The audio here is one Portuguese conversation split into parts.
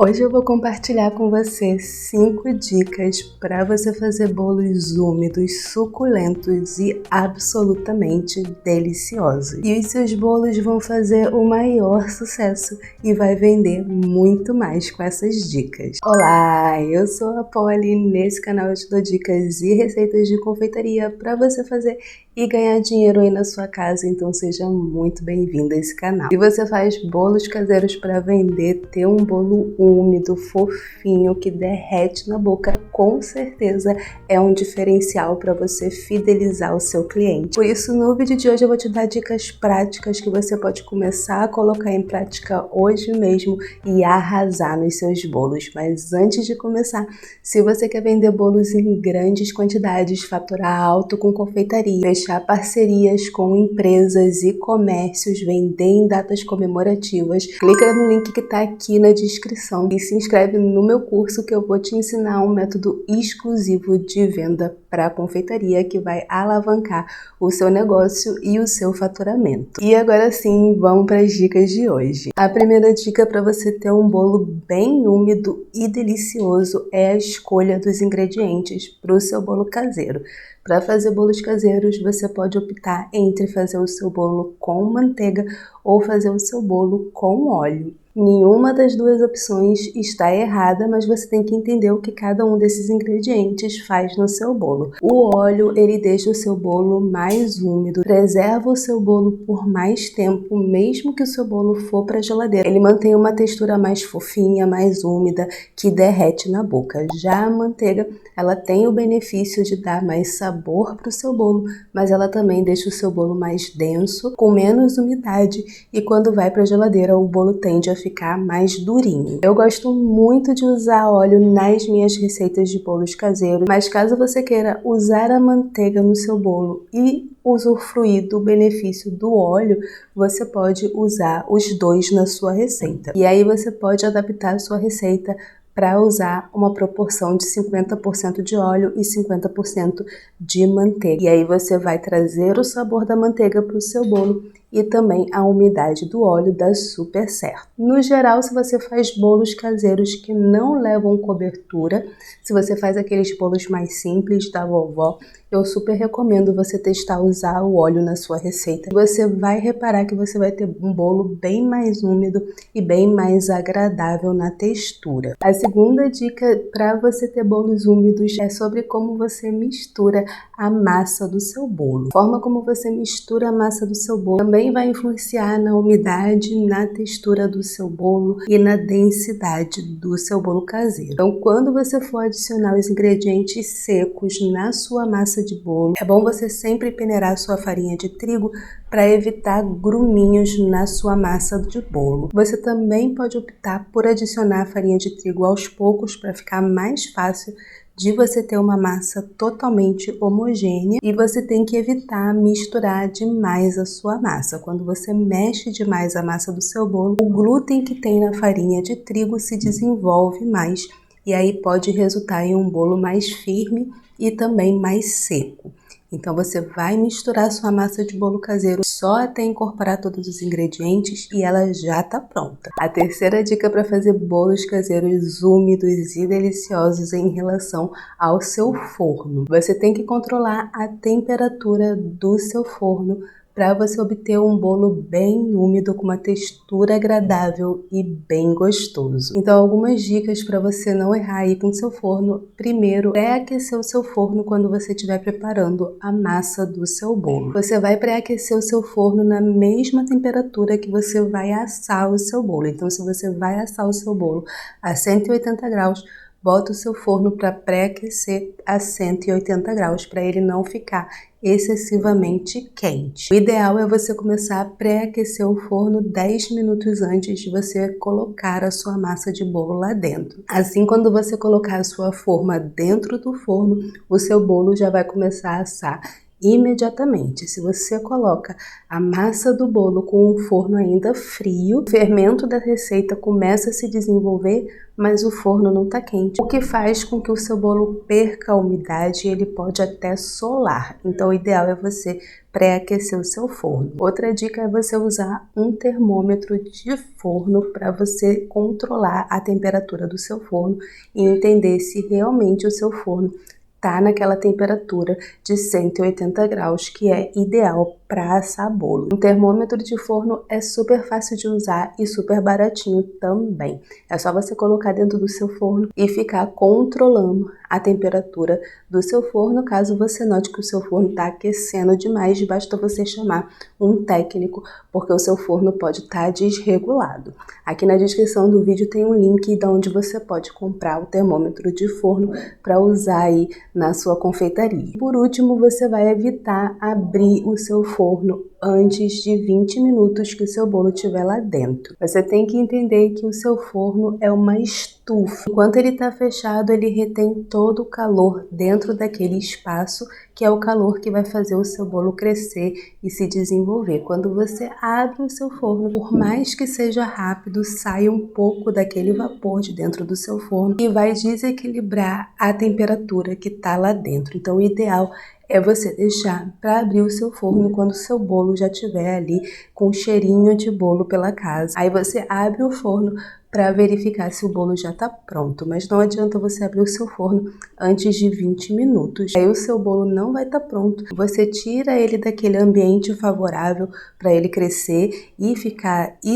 Hoje eu vou compartilhar com você 5 dicas para você fazer bolos úmidos, suculentos e absolutamente deliciosos. E os seus bolos vão fazer o maior sucesso e vai vender muito mais com essas dicas. Olá, eu sou a Polly, nesse canal eu te dou dicas e receitas de confeitaria para você fazer e ganhar dinheiro aí na sua casa, então seja muito bem-vindo a esse canal. Se você faz bolos caseiros para vender, ter um bolo úmido, fofinho, que derrete na boca, com certeza é um diferencial para você fidelizar o seu cliente. Por isso, no vídeo de hoje eu vou te dar dicas práticas que você pode começar a colocar em prática hoje mesmo e arrasar nos seus bolos. Mas antes de começar, se você quer vender bolos em grandes quantidades, faturar alto com confeitaria, fechar parcerias com empresas e comércios, vender em datas comemorativas, clica no link que está aqui na descrição e se inscreve no meu curso que eu vou te ensinar um método exclusivo de venda para confeitaria que vai alavancar o seu negócio e o seu faturamento. E agora sim, vamos para as dicas de hoje. A primeira dica para você ter um bolo bem úmido e delicioso é a escolha dos ingredientes para o seu bolo caseiro. Para fazer bolos caseiros, você pode optar entre fazer o seu bolo com manteiga ou fazer o seu bolo com óleo. Nenhuma das duas opções está errada, mas você tem que entender o que cada um desses ingredientes faz no seu bolo. O óleo, ele deixa o seu bolo mais úmido, preserva o seu bolo por mais tempo, mesmo que o seu bolo for para a geladeira. Ele mantém uma textura mais fofinha, mais úmida, que derrete na boca. Já a manteiga, ela tem o benefício de dar mais sabor para o seu bolo, mas ela também deixa o seu bolo mais denso, com menos umidade, e quando vai para a geladeira, o bolo tende a ficar mais durinho. Eu gosto muito de usar óleo nas minhas receitas de bolos caseiros, mas caso você queira usar a manteiga no seu bolo e usufruir do benefício do óleo, você pode usar os dois na sua receita. E aí você pode adaptar a sua receita para usar uma proporção de 50% de óleo e 50% de manteiga. E aí você vai trazer o sabor da manteiga para o seu bolo e também a umidade do óleo dá super certo. No geral, se você faz bolos caseiros que não levam cobertura, se você faz aqueles bolos mais simples da vovó, eu super recomendo você testar usar o óleo na sua receita. Você vai reparar que você vai ter um bolo bem mais úmido e bem mais agradável na textura. A segunda dica para você ter bolos úmidos é sobre como você mistura a massa do seu bolo. A forma como você mistura a massa do seu bolo também vai influenciar na umidade, na textura do seu bolo e na densidade do seu bolo caseiro. Então, quando você for adicionar os ingredientes secos na sua massa de bolo, é bom você sempre peneirar a sua farinha de trigo para evitar gruminhos na sua massa de bolo. Você também pode optar por adicionar a farinha de trigo aos poucos para ficar mais fácil de você ter uma massa totalmente homogênea, e você tem que evitar misturar demais a sua massa. Quando você mexe demais a massa do seu bolo, o glúten que tem na farinha de trigo se desenvolve mais e aí pode resultar em um bolo mais firme e também mais seco. Então você vai misturar a sua massa de bolo caseiro só até incorporar todos os ingredientes e ela já está pronta. A terceira dica para fazer bolos caseiros úmidos e deliciosos em relação ao seu forno. Você tem que controlar a temperatura do seu forno para você obter um bolo bem úmido, com uma textura agradável e bem gostoso. Então, algumas dicas para você não errar aí com o seu forno. Primeiro, pré-aquecer o seu forno quando você estiver preparando a massa do seu bolo. Você vai pré-aquecer o seu forno na mesma temperatura que você vai assar o seu bolo. Então, se você vai assar o seu bolo a 180 graus, bota o seu forno para pré-aquecer a 180 graus, para ele não ficar excessivamente quente. O ideal é você começar a pré-aquecer o forno 10 minutos antes de você colocar a sua massa de bolo lá dentro. Assim, quando você colocar a sua forma dentro do forno, o seu bolo já vai começar a assar imediatamente. Se você coloca a massa do bolo com o forno ainda frio, o fermento da receita começa a se desenvolver, mas o forno não está quente, o que faz com que o seu bolo perca a umidade e ele pode até solar. Então o ideal é você pré-aquecer o seu forno. Outra dica é você usar um termômetro de forno para você controlar a temperatura do seu forno e entender se realmente o seu forno tá naquela temperatura de 180 graus, que é ideal para assar bolo. Um termômetro de forno é super fácil de usar e super baratinho também. É só você colocar dentro do seu forno e ficar controlando a temperatura do seu forno. Caso você note que o seu forno está aquecendo demais, basta você chamar um técnico, porque o seu forno pode estar desregulado. Aqui na descrição do vídeo tem um link de onde você pode comprar o termômetro de forno para usar aí na sua confeitaria. Por último, você vai evitar abrir o seu forno antes de 20 minutos que o seu bolo estiver lá dentro. Você tem que entender que o seu forno é uma estufa. Enquanto ele está fechado, ele retém todo o calor dentro daquele espaço, que é o calor que vai fazer o seu bolo crescer e se desenvolver. Quando você abre o seu forno, por mais que seja rápido, sai um pouco daquele vapor de dentro do seu forno e vai desequilibrar a temperatura que está lá dentro. Então o ideal é você deixar para abrir o seu forno quando o seu bolo já estiver ali com cheirinho de bolo pela casa. Aí você abre o forno para verificar se o bolo já está pronto, mas não adianta você abrir o seu forno antes de 20 minutos. Aí o seu bolo não vai estar pronto. Você tira ele daquele ambiente favorável para ele crescer e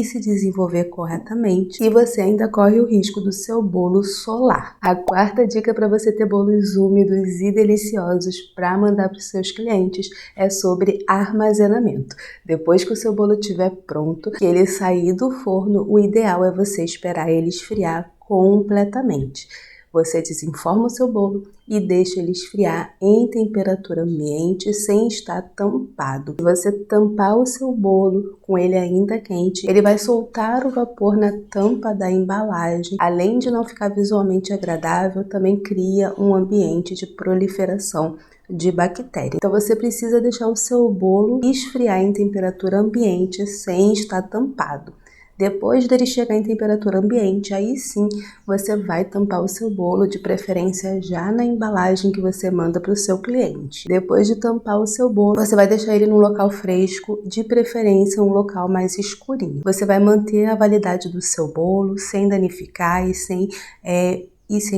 se desenvolver corretamente, e você ainda corre o risco do seu bolo solar. A quarta dica para você ter bolos úmidos e deliciosos para mandar para os seus clientes é sobre armazenamento. Depois que o seu bolo estiver pronto, que ele sair do forno, o ideal é você esperar ele esfriar completamente. Você desenforma o seu bolo e deixa ele esfriar em temperatura ambiente sem estar tampado. Se você tampar o seu bolo com ele ainda quente, ele vai soltar o vapor na tampa da embalagem. Além de não ficar visualmente agradável, também cria um ambiente de proliferação de bactérias. Então você precisa deixar o seu bolo esfriar em temperatura ambiente sem estar tampado. Depois dele chegar em temperatura ambiente, aí sim você vai tampar o seu bolo, de preferência já na embalagem que você manda para o seu cliente. Depois de tampar o seu bolo, você vai deixar ele num local fresco, de preferência um local mais escurinho. Você vai manter a validade do seu bolo sem danificar e sem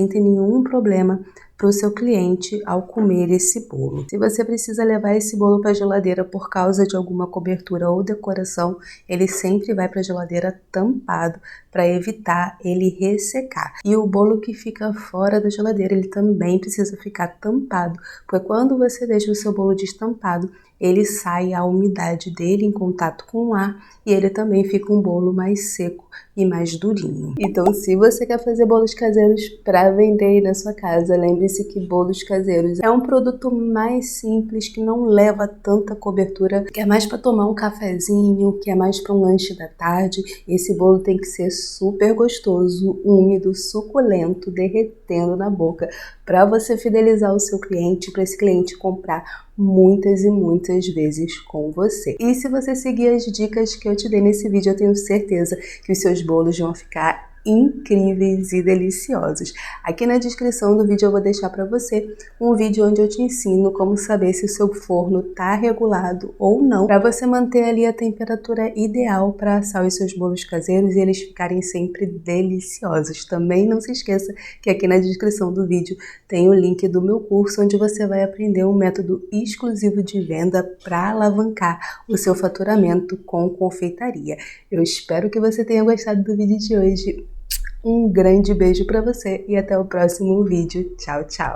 ter nenhum problema para o seu cliente ao comer esse bolo. Se você precisa levar esse bolo para a geladeira por causa de alguma cobertura ou decoração, ele sempre vai para a geladeira tampado para evitar ele ressecar. E o bolo que fica fora da geladeira, ele também precisa ficar tampado, porque quando você deixa o seu bolo destampado, ele sai a umidade dele em contato com o ar e ele também fica um bolo mais seco e mais durinho. Então, se você quer fazer bolos caseiros para vender aí na sua casa, lembre-se que bolos caseiros é um produto mais simples, que não leva tanta cobertura, que é mais para tomar um cafezinho, que é mais para um lanche da tarde. Esse bolo tem que ser super gostoso, úmido, suculento, derretendo na boca, para você fidelizar o seu cliente, para esse cliente comprar muitas e muitas vezes com você. E se você seguir as dicas que eu te dei nesse vídeo, eu tenho certeza que os seus bolos vão ficar incríveis e deliciosos. Aqui na descrição do vídeo eu vou deixar para você um vídeo onde eu te ensino como saber se o seu forno está regulado ou não, para você manter ali a temperatura ideal para assar os seus bolos caseiros e eles ficarem sempre deliciosos. Também não se esqueça que aqui na descrição do vídeo tem o link do meu curso, onde você vai aprender um método exclusivo de venda para alavancar o seu faturamento com confeitaria. Eu espero que você tenha gostado do vídeo de hoje. Um grande beijo para você e até o próximo vídeo. Tchau, tchau!